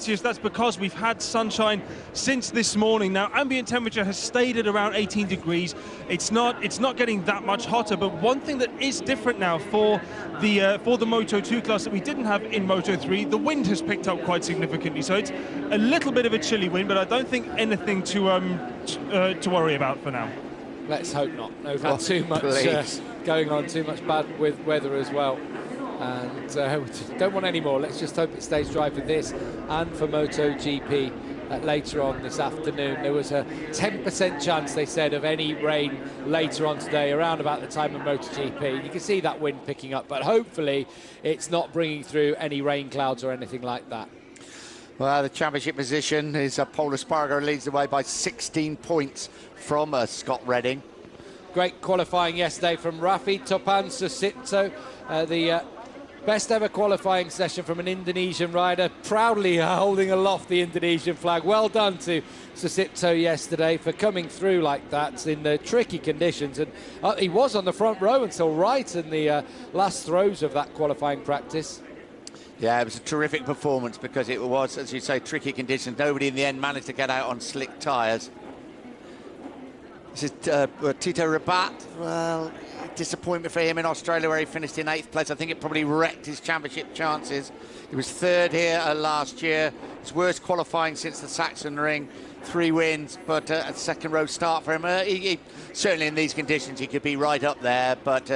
Celsius. That's because we've had sunshine since this morning. Now, ambient temperature has stayed at around 18 degrees. It's not getting that much hotter, but one thing that is different now for the Moto 2 class that we didn't have in Moto 3, the wind has picked up quite significantly. So it's a little bit of a chilly wind, but I don't think anything to worry about for now. Let's hope not. We've had too much going on, too much bad with weather as well. And don't want any more. Let's just hope it stays dry for this and for MotoGP later on this afternoon. There was a 10% chance, they said, of any rain later on today, around about the time of MotoGP. You can see that wind picking up, but hopefully it's not bringing through any rain clouds or anything like that. Well, the championship position is Pol Espargaro leads the way by 16 points from Scott Redding. Great qualifying yesterday from Rafi Topan Sucipto, the best ever qualifying session from an Indonesian rider, proudly holding aloft the Indonesian flag. Well done to Sucipto yesterday for coming through like that in the tricky conditions. And he was on the front row until right in the last throws of that qualifying practice. Yeah, it was a terrific performance because it was, as you say, tricky conditions. Nobody in the end managed to get out on slick tyres. This is Tito Rabat. Well, disappointment for him in Australia where he finished in 8th place. I think it probably wrecked his championship chances. He was 3rd here last year. His worst qualifying since the Saxon Ring. 3 wins, but a second row start for him. He certainly in these conditions he could be right up there, but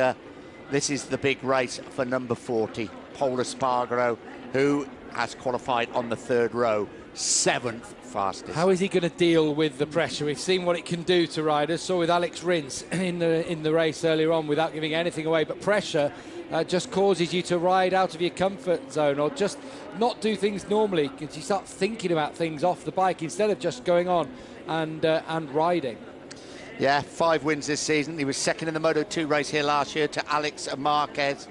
this is the big race for number 40, Pol Espargaro, who has qualified on the 3rd row, 7th fastest. How is he going to deal with the pressure? We've seen what it can do to riders. Saw with Alex Rins in the race earlier on without giving anything away. But pressure just causes you to ride out of your comfort zone or just not do things normally, because you start thinking about things off the bike instead of just going on and riding. Yeah, 5 wins this season. He was 2nd in the Moto 2 race here last year to Alex Marquez.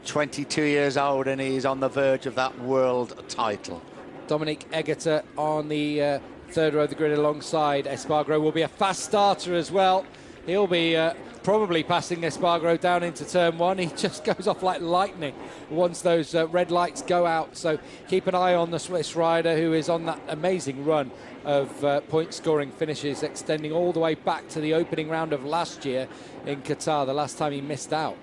22 years old, and he's on the verge of that world title. Dominic Egerter on the 3rd row of the grid alongside Espargaro will be a fast starter as well. He'll be probably passing Espargaro down into turn 1. He just goes off like lightning once those red lights go out. So keep an eye on the Swiss rider who is on that amazing run of point-scoring finishes, extending all the way back to the opening round of last year in Qatar, the last time he missed out.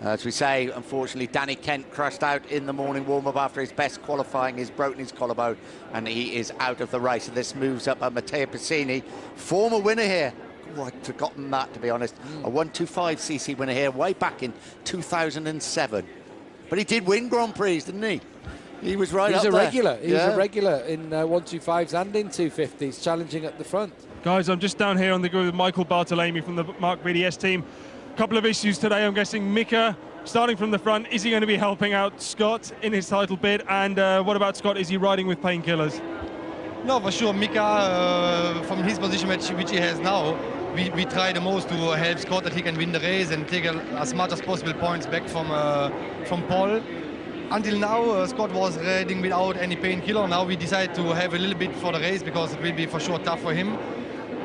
As we say, unfortunately, Danny Kent crashed out in the morning warm-up after his best qualifying. He's broken his collarbone and he is out of the race. And this moves up Matteo Pessini, former winner here. Oh, I'd forgotten that, to be honest. A 125cc winner here way back in 2007. But he did win Grand Prix, didn't he? He was right up there. He was a regular in 125s and in 250s, challenging at the front. Guys, I'm just down here on the grid with Michael Bartolami from the Mark BDS team. Couple of issues today. I'm guessing Mika, starting from the front, is he going to be helping out Scott in his title bid? And what about Scott? Is he riding with painkillers? No, for sure. Mika, from his position which he has now, we try the most to help Scott that he can win the race and take as much as possible points back from Paul. Until now, Scott was riding without any painkiller. Now we decide to have a little bit for the race because it will be for sure tough for him.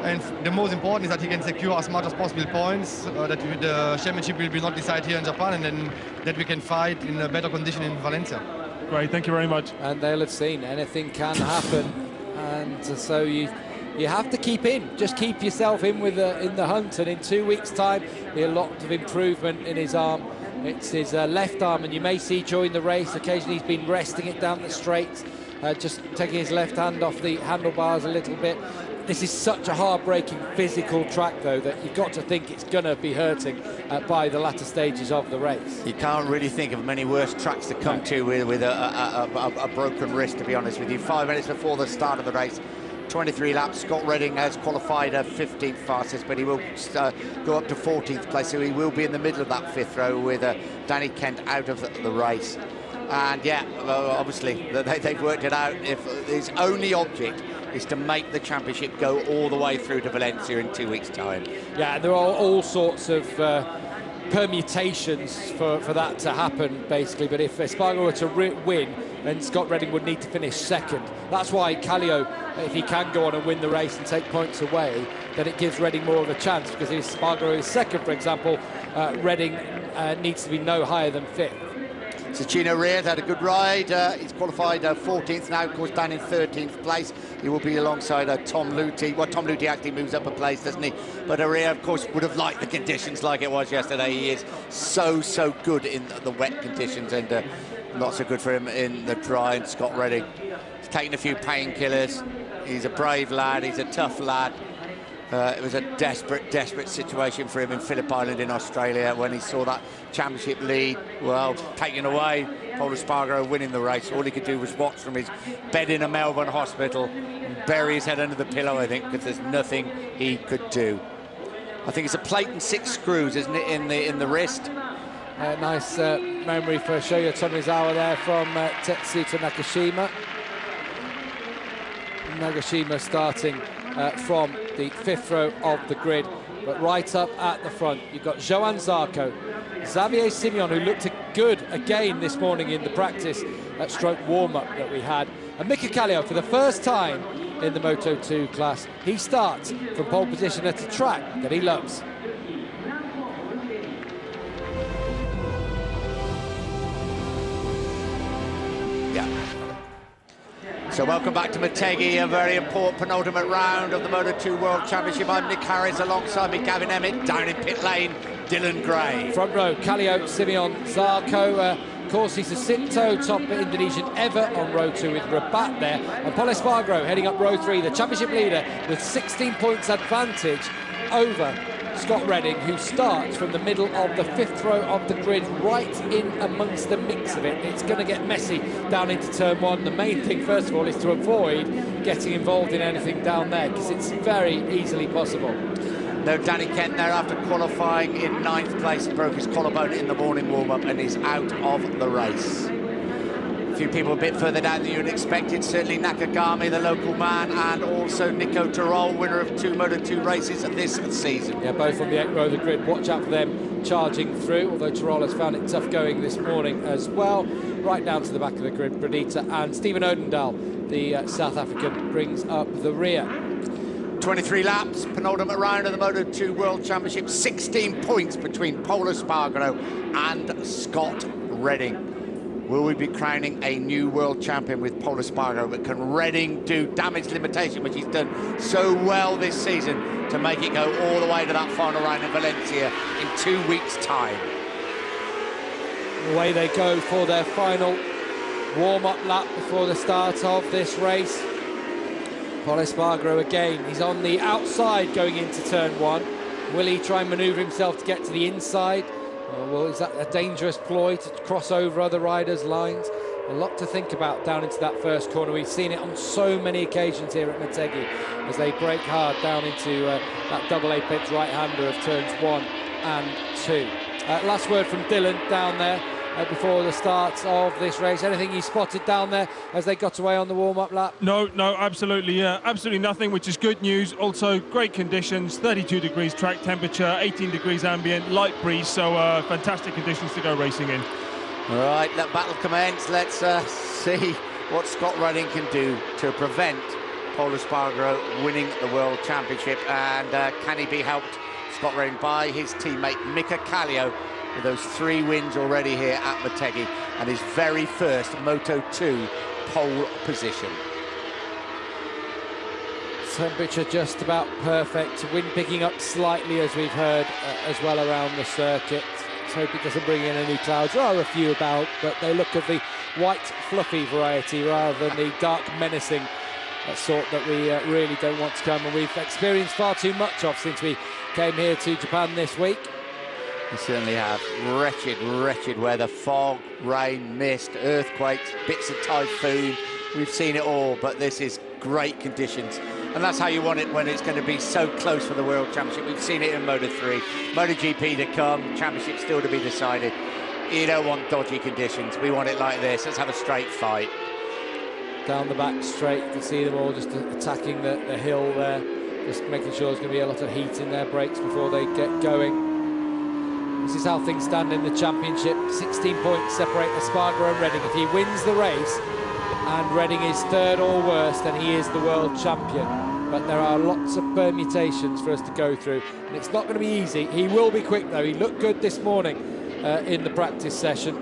And the most important is that he can secure as much as possible points, that the championship will be not decided here in Japan, and then that we can fight in a better condition in Valencia. Great, thank you very much. And they'll have seen anything can happen, and so you have to keep in. Just keep yourself in in the hunt, and in 2 weeks' time, a lot of improvement in his arm. It's his left arm, and you may see during the race, occasionally he's been resting it down the straights, just taking his left hand off the handlebars a little bit. This is such a hard-breaking physical track, though, that you've got to think it's going to be hurting by the latter stages of the race. You can't really think of many worse tracks to come to with a broken wrist, to be honest with you. 5 minutes before the start of the race, 23 laps. Scott Redding has qualified 15th fastest, but he will go up to 14th place, so he will be in the middle of that 5th row with Danny Kent out of the race. And yeah, obviously they've worked it out. If his only object is to make the championship go all the way through to Valencia in 2 weeks' time. Yeah, there are all sorts of permutations for that to happen, basically. But if Espargaro were to win, then Scott Redding would need to finish 2nd. That's why Kallio, if he can go on and win the race and take points away, then it gives Redding more of a chance, because if Espargaro is 2nd, for example, Redding needs to be no higher than 5th. Cecchino Reyes had a good ride. He's qualified 14th now, of course, down in 13th place. He will be alongside Tom Luthi. Well, Tom Luthi actually moves up a place, doesn't he? But Reyes, of course, would have liked the conditions like it was yesterday. He is so good in the wet conditions, and not so good for him in the dry. And Scott Redding, he's taken a few painkillers. He's a brave lad. He's a tough lad. It was a desperate situation for him in Phillip Island in Australia when he saw that championship lead, well, taken away. Pol Espargaro winning the race. All he could do was watch from his bed in a Melbourne hospital and bury his head under the pillow, I think, because there's nothing he could do. I think it's a plate and 6 screws, isn't it, in the wrist? Nice memory for Shoya Tomizawa there from Tetsuto Nakashima. Nagashima starting from the 5th row of the grid, but right up at the front you've got Johan Zarco, Xavier Simeon, who looked good again this morning in the practice stroke warm-up that we had, and Mika Kallio for the first time in the Moto 2 class. He starts from pole position at a track that he loves. So welcome back to Motegi, a very important penultimate round of the Moto2 World Championship. I'm Nick Harris, alongside me Gavin Emmett, down in pit lane, Dylan Gray. Front row, Kallio, Simeon, Zarco. Of course, he's a sucipto, top Indonesian ever on row 2 with Rabat there. And Pol Espargaro heading up row 3, the championship leader with 16 points advantage over Scott Redding, who starts from the middle of the 5th row of the grid, right in amongst the mix of it. It's going to get messy down into turn 1. The main thing, first of all, is to avoid getting involved in anything down there, because it's very easily possible. No Danny Kent there after qualifying in 9th place. Broke his collarbone in the morning warm-up and is out of the race. A few people a bit further down than you'd expected. Certainly Nakagami, the local man, and also Nico Tirol, winner of 2 Moto2 races this season. Yeah, both on the 8th row of the grid. Watch out for them charging through, although Tirol has found it tough going this morning as well. Right down to the back of the grid, Bradita and Stephen Odendaal, the South African, brings up the rear. 23 laps, penultimate round of the Moto2 World Championship. 16 points between Pol Espargaro and Scott Redding. Will we be crowning a new world champion with Pol Espargaro? But can Redding do damage limitation, which he's done so well this season, to make it go all the way to that final round in Valencia in 2 weeks' time? Away they go for their final warm-up lap before the start of this race. Pol Espargaro again, he's on the outside going into turn 1. Will he try and manoeuvre himself to get to the inside? Well, is that a dangerous ploy to cross over other riders' lines? A lot to think about down into that first corner. We've seen it on so many occasions here at Motegi as they break hard down into that double apex right-hander of turns 1 and 2. Last word from Dylan down there before the start of this race. Anything you spotted down there as they got away on the warm-up lap? No, absolutely, yeah, absolutely nothing, which is good news. Also, great conditions, 32 degrees track temperature, 18 degrees ambient, light breeze, so fantastic conditions to go racing in. All right, let battle commence. Let's see what Scott Redding can do to prevent Pol Espargaro winning the World Championship, and can he be helped, Scott Redding, by his teammate Mika Kallio, with those 3 wins already here at Motegi and his very first Moto2 pole position. Temperature just about perfect. Wind picking up slightly, as we've heard, as well around the circuit. Let's hope it doesn't bring in any clouds. There are a few about, but they look of the white fluffy variety rather than the dark menacing sort that we really don't want to come, and we've experienced far too much of since we came here to Japan this week. We certainly have. Wretched weather, fog, rain, mist, earthquakes, bits of typhoon. We've seen it all, but this is great conditions. And that's how you want it when it's going to be so close for the World Championship. We've seen it in Moto3, MotoGP to come, Championship still to be decided. You don't want dodgy conditions. We want it like this. Let's have a straight fight. Down the back straight, you can see them all just attacking the hill there, just making sure there's going to be a lot of heat in their brakes before they get going. This is how things stand in the championship. 16 points separate Espargaro and Redding. If he wins the race and Redding is 3rd or worse, then he is the world champion. But there are lots of permutations for us to go through, and it's not going to be easy. He will be quick though. He looked good this morning in the practice session.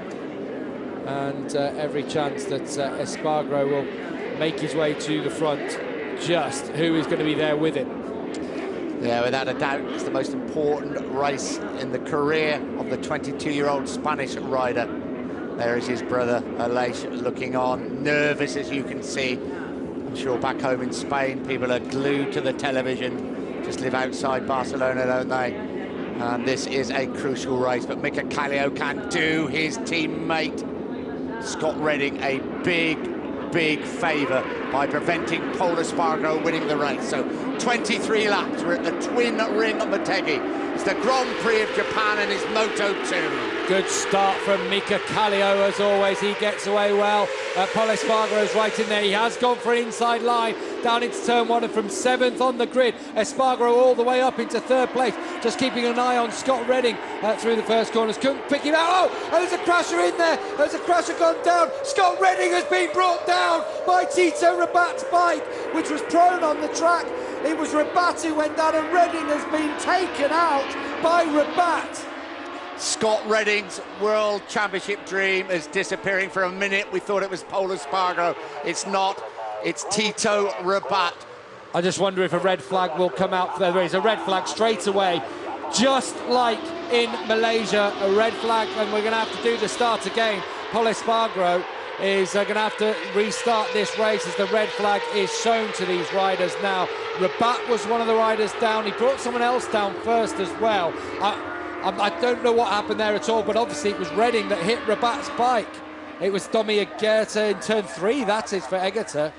and every chance that Espargaro will make his way to the front. Just who is going to be there with him? Yeah, without a doubt, it's the most important race in the career of the 22-year-old Spanish rider. There is his brother, Aleix, looking on, nervous as you can see. I'm sure back home in Spain, people are glued to the television. Just live outside Barcelona, don't they? And this is a crucial race, but Mika Kallio can do his teammate Scott Redding a big favour by preventing Pol Espargaro winning the race. So 23 laps, we're at the Twin Ring of Motegi. It's the Grand Prix of Japan and his Moto 2. Good start from Mika Kallio, as always. He gets away well. Pol Espargaro's right in there. He has gone for an inside line down into turn 1 and from 7th on the grid. Espargaro all the way up into 3rd place, just keeping an eye on Scott Redding through the first corners. Couldn't pick him out. Oh, and there's a crasher in there. There's a crasher gone down. Scott Redding has been brought down by Tito Rabat's bike, which was prone on the track. It was Rabat who went down, and Redding has been taken out by Rabat. Scott Redding's World Championship dream is disappearing. For a minute we thought it was Pol Espargaro. It's not. It's Tito Rabat. I just wonder if a red flag will come out. There is a red flag straight away, just like in Malaysia, a red flag, and we're going to have to do the start again. Pol Espargaro is going to have to restart this race as the red flag is shown to these riders now. Rabat was one of the riders down. He brought someone else down first as well. I don't know what happened there at all, but obviously it was Redding that hit Rabat's bike. It was Domi Egerter in turn 3, that is, for Egerter.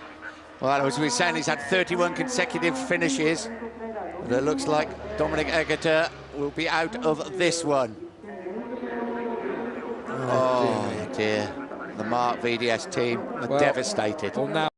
Well, as we were saying, he's had 31 consecutive finishes. But it looks like Dominic Egerter will be out of this one. Oh dear. The Mark VDS team are devastated. Well, now